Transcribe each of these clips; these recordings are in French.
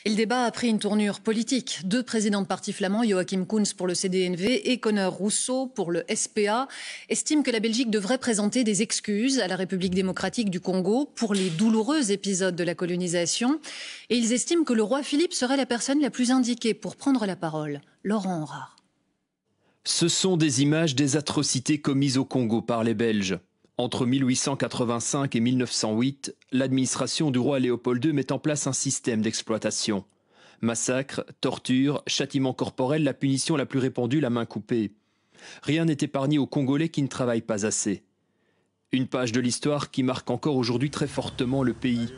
Et le débat a pris une tournure politique. Deux présidents de partis flamands, Joachim Koens pour le CD&V et Conor Rousseau pour le SPA, estiment que la Belgique devrait présenter des excuses à la République démocratique du Congo pour les douloureux épisodes de la colonisation. Et ils estiment que le roi Philippe serait la personne la plus indiquée pour prendre la parole. Laurent Horard. Ce sont des images des atrocités commises au Congo par les Belges. Entre 1885 et 1908, l'administration du roi Léopold II met en place un système d'exploitation. Massacres, tortures, châtiments corporels, la punition la plus répandue, la main coupée. Rien n'est épargné aux Congolais qui ne travaillent pas assez. Une page de l'histoire qui marque encore aujourd'hui très fortement le pays.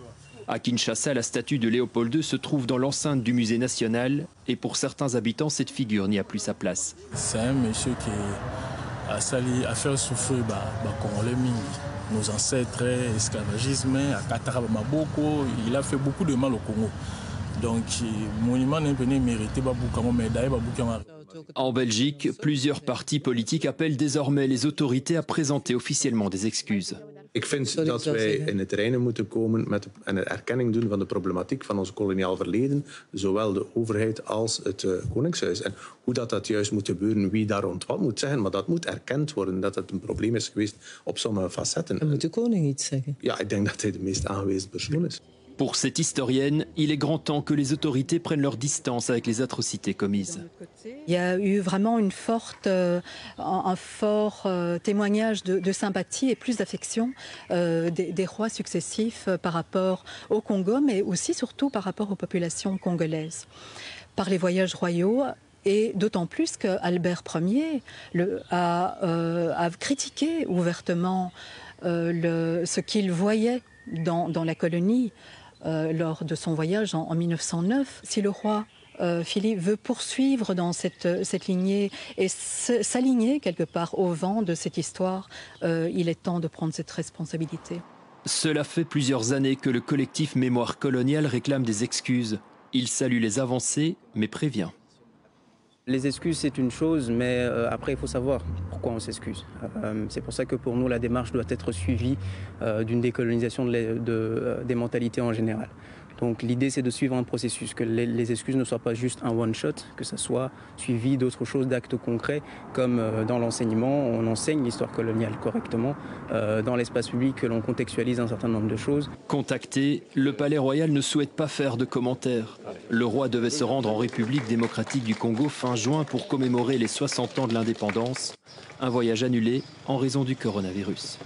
À Kinshasa, la statue de Léopold II se trouve dans l'enceinte du musée national et pour certains habitants, cette figure n'y a plus sa place. C'est un monsieur qui a fait souffrir les Congolais, nos ancêtres, esclavagisme, à Katara, Maboko, il a fait beaucoup de mal au Congo. Donc, le monument n'est pas mérité, médaille, En Belgique, plusieurs partis politiques appellent désormais les autorités à présenter officiellement des excuses. Ik vind dat wij in het reinen moeten komen met een erkenning doen van de problematiek van ons koloniaal verleden, zowel de overheid als het Koningshuis. En hoe dat juist moet gebeuren, wie daar rond wat moet zeggen, maar dat moet erkend worden dat het een probleem is geweest op sommige facetten. Dan moet de koning iets zeggen. Ja, ik denk dat hij de meest aangewezen persoon is. Pour cette historienne, il est grand temps que les autorités prennent leur distance avec les atrocités commises. Il y a eu vraiment un fort témoignage de sympathie et plus d'affection des rois successifs par rapport au Congo, mais aussi surtout par rapport aux populations congolaises. Par les voyages royaux, et d'autant plus qu'Albert Ier a critiqué ouvertement ce qu'il voyait dans la colonie lors de son voyage en 1909. Si le roi Philippe veut poursuivre dans cette lignée et s'aligner quelque part au vent de cette histoire, il est temps de prendre cette responsabilité. Cela fait plusieurs années que le collectif Mémoire coloniale réclame des excuses. Il salue les avancées, mais prévient. Les excuses, c'est une chose, mais après, il faut savoir pourquoi on s'excuse. C'est pour ça que pour nous, la démarche doit être suivie d'une décolonisation des mentalités en général. Donc l'idée, c'est de suivre un processus, que les excuses ne soient pas juste un one-shot, que ça soit suivi d'autres choses, d'actes concrets, comme dans l'enseignement, on enseigne l'histoire coloniale correctement, dans l'espace public, que l'on contextualise un certain nombre de choses. Contacté, le Palais Royal ne souhaite pas faire de commentaires. Le roi devait se rendre en République démocratique du Congo fin juin pour commémorer les 60 ans de l'indépendance. Un voyage annulé en raison du coronavirus.